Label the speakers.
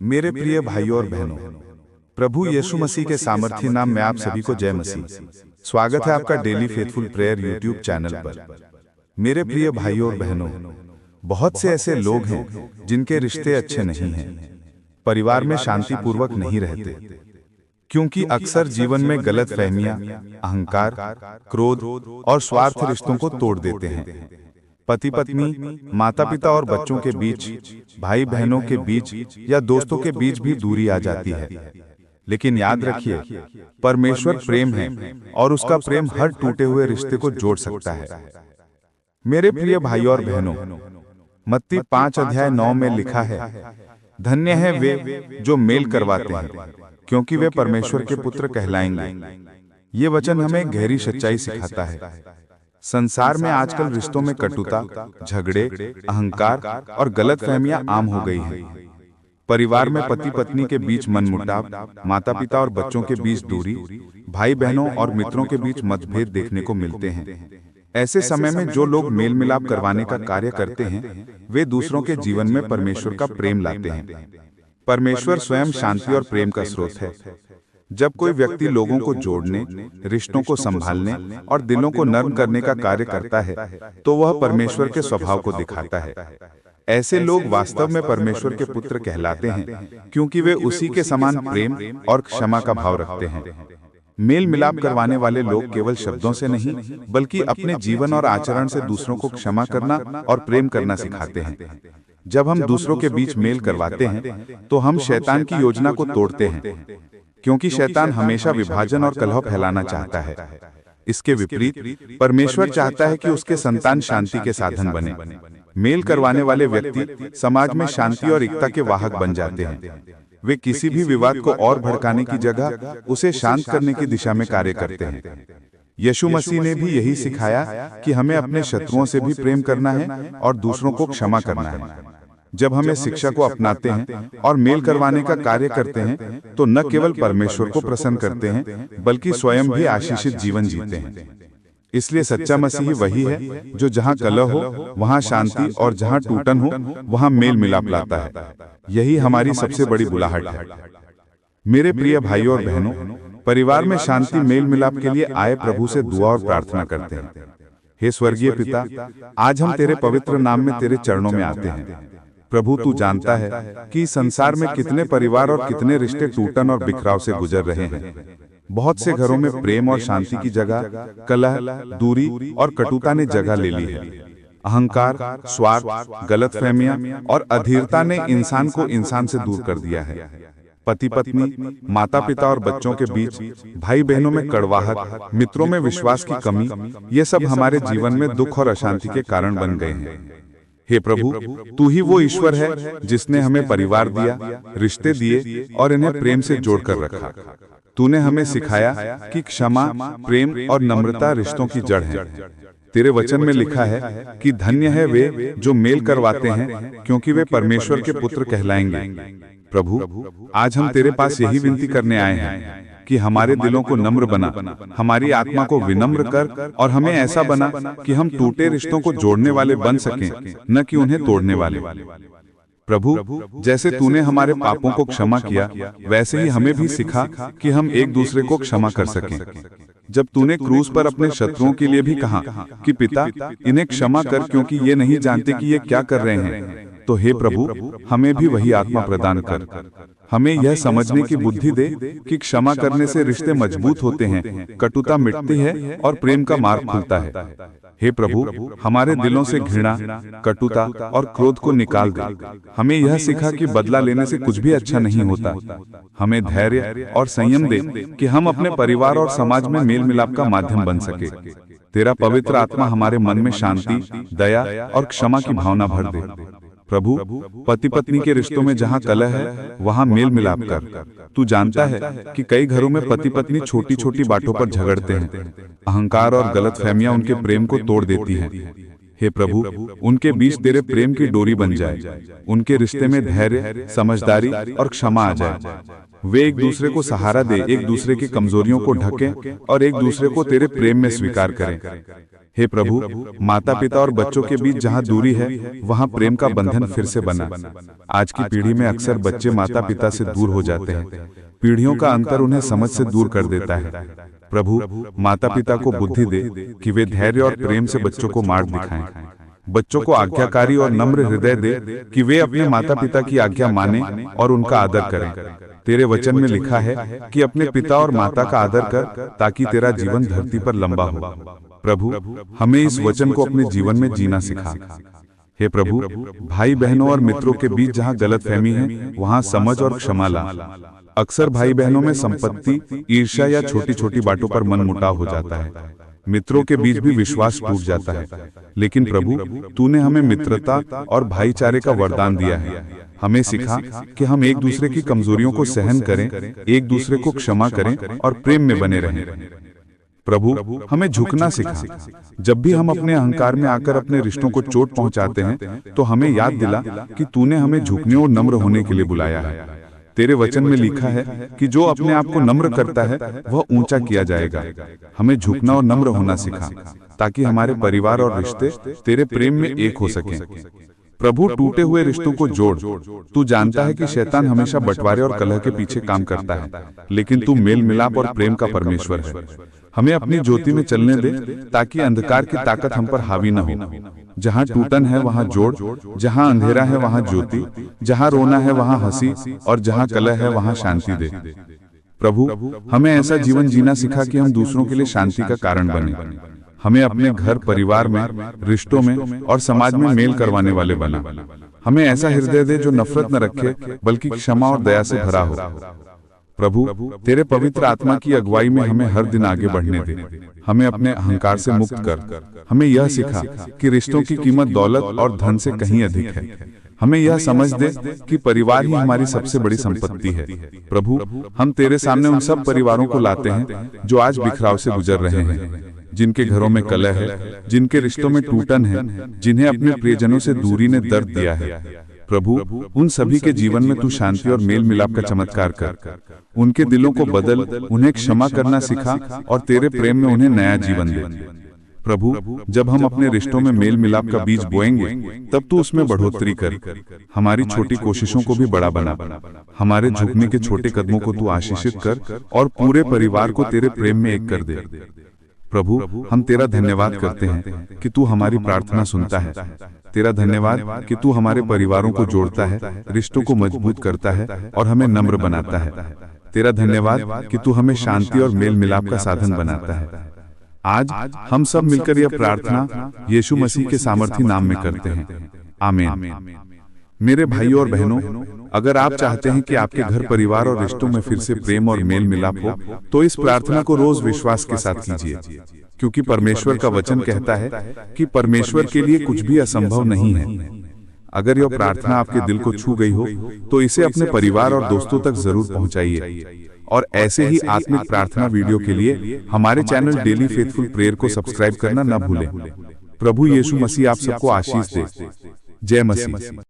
Speaker 1: मेरे प्रिय भाइयों और बहनों, प्रभु यीशु मसीह के सामर्थ्य नाम में आप सभी को जय मसीह। स्वागत है आपका daily faithful prayer YouTube channel पर। मेरे प्रिय भाइयों और बहनों, बहुत से ऐसे लोग हैं जिनके रिश्ते अच्छे नहीं हैं, परिवार में शांतिपूर्वक नहीं रहते, क्योंकि अक्सर जीवन में गलत फहमियां, अहंकार, क्रोध और स्वार्थ रिश्तों को तोड़ देते हैं। पति पत्नी, माता पिता और बच्चों के बीच, भाई बहनों के बीच या दोस्तों के बीच भी दूरी आ जाती है। लेकिन याद रखिए, परमेश्वर प्रेम है और उसका प्रेम हर टूटे हुए रिश्ते को जोड़ सकता है। मेरे प्रिय भाइयों और बहनों, मत्ती 5 अध्याय 9 में लिखा है, धन्य है वे जो मेल करवाते हैं, क्योंकि वे परमेश्वर के पुत्र कहलाएंगे। ये वचन हमें गहरी सच्चाई सिखाता है। संसार में आजकल रिश्तों में कटुता, झगड़े, अहंकार और गलतफहमियां आम हो गई हैं। परिवार में पति पत्नी के बीच मनमुटाव, माता पिता और बच्चों के बीच दूरी, भाई बहनों और मित्रों के बीच मतभेद देखने को मिलते हैं। ऐसे समय में जो लोग मेल मिलाप करवाने का कार्य करते हैं, वे दूसरों के जीवन में परमेश्वर का प्रेम लाते हैं। परमेश्वर स्वयं शांति और प्रेम का स्रोत है। जब कोई व्यक्ति लोगों को जोड़ने, रिश्तों को संभालने और दिलों को नर्म करने का कार्य करता है, तो वह परमेश्वर के स्वभाव को दिखाता है। ऐसे लोग वास्तव में परमेश्वर के पुत्र कहलाते हैं, क्योंकि वे उसी के समान प्रेम और क्षमा का भाव रखते हैं। मेल मिलाप करवाने वाले लोग केवल शब्दों से नहीं, बल्कि अपने जीवन और आचरण से दूसरों को क्षमा करना और प्रेम करना सिखाते हैं। जब हम दूसरों के बीच मेल करवाते हैं, तो हम शैतान की योजना को तोड़ते हैं, क्योंकि शैतान हमेशा विभाजन और कलह फैलाना चाहता है। इसके विपरीत परमेश्वर चाहता है कि उसके संतान शांति के साधन बने। मेल करवाने वाले व्यक्ति समाज में शांति और एकता के वाहक बन जाते हैं। वे किसी भी विवाद को और भड़काने की जगह उसे शांत करने की दिशा में कार्य करते हैं। यीशु मसीह ने भी यही सिखाया कि हमें अपने शत्रुओं से भी प्रेम करना है और दूसरों को क्षमा करना है। जब हमें शिक्षा को अपनाते हैं और मेल करवाने का कार्य करते हैं, तो न केवल परमेश्वर को प्रसन्न करते हैं, बल्कि स्वयं भी आशीषित जीवन जीते हैं। इसलिए सच्चा मसीही वही है जो जहां कलह हो वहां शांति और जहां टूटन हो वहां मेल मिलाप लाता है। यही हमारी सबसे बड़ी बुलाहट है। मेरे प्रिय भाइयों और बहनों, परिवार में शांति मेल मिलाप के लिए आए प्रभु से दुआ और प्रार्थना करते हैं। हे स्वर्गीय पिता, आज हम तेरे पवित्र नाम में तेरे चरणों में आते हैं। प्रभु, तू जानता है कि संसार में कितने परिवार और कितने रिश्ते टूटन और बिखराव से गुजर रहे हैं। बहुत से घरों में प्रेम और शांति की जगह कलह, दूरी और कटुता ने जगह ले ली है। अहंकार, स्वार्थ, गलतफहमियां और अधीरता ने इंसान को इंसान से दूर कर दिया है। पति पत्नी, माता पिता और बच्चों के बीच, भाई बहनों में कड़वाहट, मित्रों में विश्वास की कमी, ये सब हमारे जीवन में दुख और अशांति के कारण बन गए हैं। हे प्रभु, तू ही वो ईश्वर है जिसने हमें परिवार दिया, रिश्ते दिए और इन्हें प्रेम से जोड़कर रखा। तूने हमें सिखाया कि क्षमा, प्रेम और नम्रता रिश्तों की जड़ है। तेरे वचन में लिखा है कि धन्य है वे जो मेल करवाते हैं, क्योंकि वे परमेश्वर के पुत्र कहलाएंगे। प्रभु, आज हम तेरे पास यही विनती करने आए हैं कि हमारे दिलों को नम्र बना, हमारी आत्मा को विनम्र कर और हमें ऐसा बना कि हम टूटे रिश्तों को जोड़ने वाले बन सकें, न कि उन्हें तोड़ने वाले। प्रभु, जैसे तूने हमारे पापों को क्षमा किया, वैसे ही हमें भी सिखा कि हम एक दूसरे को क्षमा कर सकें। जब तूने क्रूस पर अपने शत्रुओं के लिए भी कहा कि पिता, इन्हें क्षमा कर, क्योंकि ये नहीं जानते कि ये क्या कर रहे हैं, तो हे प्रभु, हमें भी वही आत्मा प्रदान कर। हमें यह समझने की बुद्धि दे कि क्षमा करने से रिश्ते मजबूत होते हैं, कटुता मिटती है और प्रेम का मार्ग खुलता है। हे प्रभु, हमारे दिलों से घृणा, कटुता और क्रोध को निकाल दे। हमें यह सिखा कि बदला लेने से कुछ भी अच्छा नहीं होता। हमें धैर्य और संयम दे कि हम अपने परिवार और समाज में मेल मिलाप का माध्यम बन सके। तेरा पवित्र आत्मा हमारे मन में शांति, दया और क्षमा की भावना भर दे। प्रभु, पति पत्नी के रिश्तों में जहां कलह है, वहां मेल मिलाप कर। तू जानता है कि कई घरों में पति पत्नी छोटी छोटी बातों पर झगड़ते हैं। अहंकार और गलतफहमियां उनके प्रेम को तोड़ देती हैं। हे प्रभु, उनके बीच तेरे प्रेम की डोरी बन जाए। उनके रिश्ते में धैर्य, समझदारी और क्षमा आ जाए। वे एक दूसरे को सहारा दे, एक दूसरे की कमजोरियों को ढकें और एक दूसरे को तेरे प्रेम में स्वीकार करें। हे प्रभु, माता पिता और बच्चों के बीच जहाँ दूरी है वहाँ प्रेम का बंधन फिर से बना। आज की पीढ़ी में अक्सर बच्चे माता पिता से दूर हो जाते हैं। पीढ़ियों का अंतर उन्हें समझ से दूर कर देता है। प्रभु, माता पिता को बुद्धि दे कि वे धैर्य और प्रेम से बच्चों को मार्ग दिखाएं। बच्चों को आज्ञाकारी और नम्र हृदय दे कि वे अपने माता पिता की आज्ञा माने और उनका आदर करें। तेरे वचन में लिखा है कि अपने पिता और माता का आदर कर ताकि तेरा जीवन धरती पर लंबा हो। प्रभु, हमें इस वचन को अपने जीवन में जीना सिखा। हे प्रभु, भाई बहनों और मित्रों के बीच जहाँ गलतफहमी है वहाँ समझ और क्षमा ला। अक्सर भाई बहनों में संपत्ति, ईर्ष्या या छोटी छोटी बातों पर मनमुटाव हो जाता है। मित्रों के बीच भी विश्वास टूट जाता है। लेकिन प्रभु, तूने हमें मित्रता और भाईचारे का वरदान दिया है। हमें सिखा कि हम एक दूसरे की कमजोरियों को सहन करें, एक दूसरे को क्षमा करें और प्रेम में बने रहें। प्रभु, हमें झुकना सिखा। जब भी हम अपने अहंकार में आकर अपने रिश्तों को चोट पहुंचाते हैं तो हमें याद दिला कि तूने हमें झुकने और नम्र होने के लिए बुलाया है। तेरे वचन में लिखा है कि जो अपने आप को नम्र करता है वह ऊंचा किया जाएगा। हमें झुकना और नम्र होना सिखा ताकि हमारे परिवार और रिश्ते तेरे प्रेम में एक हो सकें। प्रभु, टूटे हुए रिश्तों को जोड़। तू जानता है कि शैतान हमेशा बंटवारे और कलह के पीछे काम करता है, लेकिन तू मेल मिलाप और प्रेम का परमेश्वर है। हमें अपनी ज्योति में चलने दे ताकि अंधकार की ताकत हम पर हावी न हो। जहाँ टूटन है वहाँ जोड़, जहाँ अंधेरा है वहाँ ज्योति, जहाँ रोना है वहाँ हंसी और जहाँ कलह है वहाँ शांति दे। प्रभु, हमें ऐसा जीवन जीना सिखा कि हम दूसरों के लिए शांति का कारण बने। हमें अपने घर, परिवार में, रिश्तों में और समाज में मेल करवाने वाले बना। हमें ऐसा हृदय दे जो नफरत न रखे बल्कि क्षमा और दया से भरा हो। प्रभु, तेरे पवित्र आत्मा की अगुवाई में हमें हर दिन आगे बढ़ने दे। हमें अपने अहंकार से मुक्त कर। हमें यह सिखा कि रिश्तों की कीमत दौलत और धन से कहीं अधिक है। हमें यह समझ दे कि परिवार ही हमारी सबसे बड़ी संपत्ति है। प्रभु, हम तेरे सामने उन सब परिवारों को लाते हैं जो आज बिखराव से गुजर रहे हैं, जिनके घरों में कलह है, जिनके रिश्तों में टूटन है, जिन्हें अपने प्रियजनों से दूरी ने दर्द दिया है। प्रभु, उन सभी के जीवन में तू शांति और मेल मिलाप का चमत्कार कर। उनके दिलों को बदल, उन्हें क्षमा करना सिखा और तेरे प्रेम में उन्हें नया जीवन दे। प्रभु, जब हम अपने रिश्तों में मेल मिलाप का बीज बोएंगे तब तू उसमें बढ़ोतरी कर। हमारी छोटी कोशिशों को भी बड़ा बना। हमारे झुकने के छोटे कदमों को तू आशीषित कर और पूरे परिवार को तेरे प्रेम में एक कर दे। प्रभु, हम तेरा धन्यवाद करते हैं कि तू हमारी प्रार्थना सुनता है। तेरा धन्यवाद कि तू हमारे परिवारों को जोड़ता है, रिश्तों को मजबूत करता है और हमें नम्र बनाता है। तेरा धन्यवाद कि तू हमें शांति और मेल मिलाप का साधन बनाता है। आज हम सब मिलकर यह प्रार्थना यीशु मसीह के सामर्थी नाम में करते हैं। आमीन। मेरे भाइयों और बहनों, अगर आप चाहते हैं कि आपके घर, परिवार और रिश्तों में फिर से प्रेम और मेल मिलाप हो, तो इस प्रार्थना को रोज विश्वास के साथ कीजिए, क्योंकि परमेश्वर का वचन कहता है कि परमेश्वर के लिए कुछ भी असंभव नहीं है। अगर यह प्रार्थना आपके दिल को छू गई हो तो इसे अपने परिवार और दोस्तों तक जरूर पहुंचाइए। और ऐसे ही आत्मिक प्रार्थना वीडियो के लिए हमारे चैनल डेली फेथफुल प्रेयर को सब्सक्राइब करना न भूलें। प्रभु यीशु मसीह आप सबको आशीष दे। जय मसीह।